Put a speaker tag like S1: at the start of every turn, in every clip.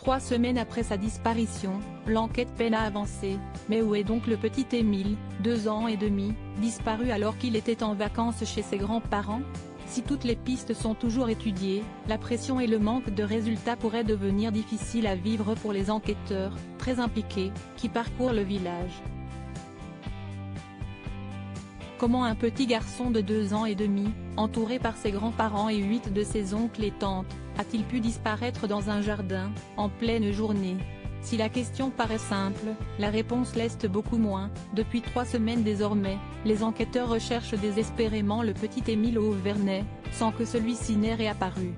S1: 3 semaines après sa disparition, l'enquête peine à avancer. Mais où est donc le petit Émile, 2 ans et demi, disparu alors qu'il était en vacances chez ses grands-parents? Si toutes les pistes sont toujours étudiées, la pression et le manque de résultats pourraient devenir difficiles à vivre pour les enquêteurs, très impliqués, qui parcourent le village. Comment un petit garçon de 2 ans et demi, entouré par ses grands-parents et 8 de ses oncles et tantes, a-t-il pu disparaître dans un jardin, en pleine journée? Si la question paraît simple, la réponse l'est beaucoup moins. Depuis 3 semaines désormais, les enquêteurs recherchent désespérément le petit Émile au Vernay, sans que celui-ci n'ait réapparu.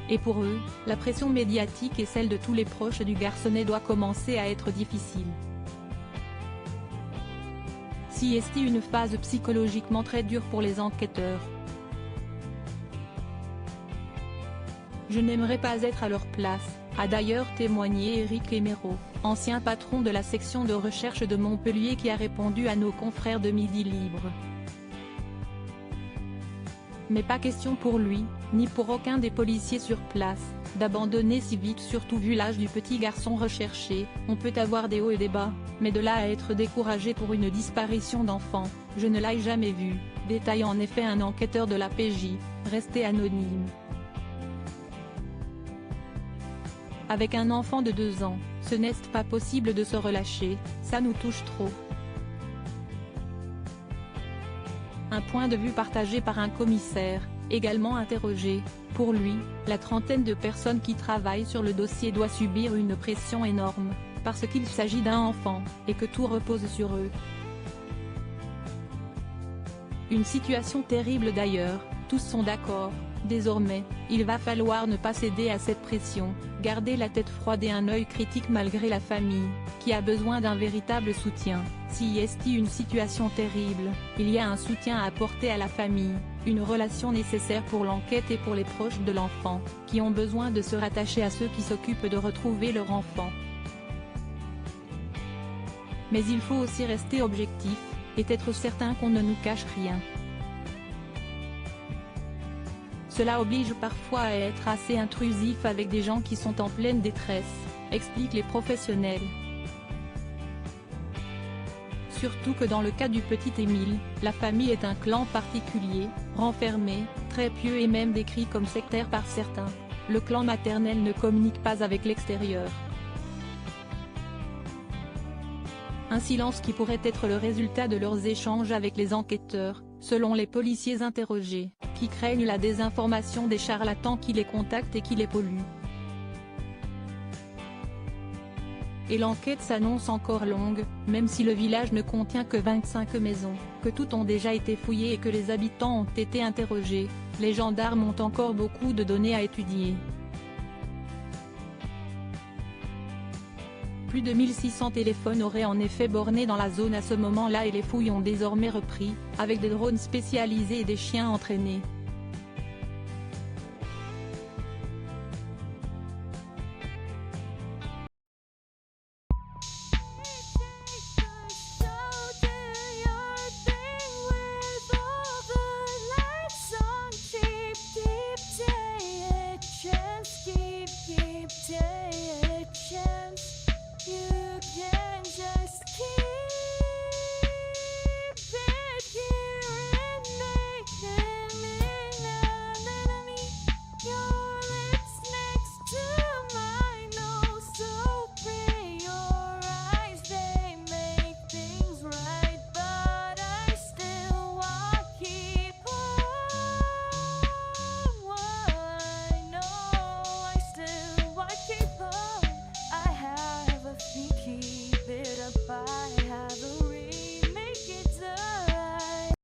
S1: Et pour eux, la pression médiatique et celle de tous les proches du garçonnet doit commencer à être difficile. Si est une phase psychologiquement très dure pour les enquêteurs. Je n'aimerais pas être à leur place, a d'ailleurs témoigné Éric Éméraud, ancien patron de la section de recherche de Montpellier qui a répondu à nos confrères de Midi Libre. Mais pas question pour lui, ni pour aucun des policiers sur place, d'abandonner si vite, surtout vu l'âge du petit garçon recherché. On peut avoir des hauts et des bas, mais de là à être découragé pour une disparition d'enfant, je ne l'ai jamais vu, détaille en effet un enquêteur de la PJ, resté anonyme. Avec un enfant de 2 ans, ce n'est pas possible de se relâcher, ça nous touche trop. Un point de vue partagé par un commissaire, également interrogé. Pour lui, la trentaine de personnes qui travaillent sur le dossier doit subir une pression énorme, parce qu'il s'agit d'un enfant, et que tout repose sur eux. Une situation terrible d'ailleurs, tous sont d'accord. Désormais, il va falloir ne pas céder à cette pression, garder la tête froide et un œil critique malgré la famille, qui a besoin d'un véritable soutien. Si est une situation terrible, il y a un soutien à apporter à la famille, une relation nécessaire pour l'enquête et pour les proches de l'enfant, qui ont besoin de se rattacher à ceux qui s'occupent de retrouver leur enfant. Mais il faut aussi rester objectif, et être certain qu'on ne nous cache rien. Cela oblige parfois à être assez intrusif avec des gens qui sont en pleine détresse, expliquent les professionnels. Surtout que dans le cas du petit Émile, la famille est un clan particulier, renfermé, très pieux et même décrit comme sectaire par certains. Le clan maternel ne communique pas avec l'extérieur. Un silence qui pourrait être le résultat de leurs échanges avec les enquêteurs, selon les policiers interrogés, qui craignent la désinformation des charlatans qui les contactent et qui les polluent. Et l'enquête s'annonce encore longue, même si le village ne contient que 25 maisons, que toutes ont déjà été fouillées et que les habitants ont été interrogés, les gendarmes ont encore beaucoup de données à étudier. Plus de 1600 téléphones auraient en effet borné dans la zone à ce moment-là et les fouilles ont désormais repris, avec des drones spécialisés et des chiens entraînés.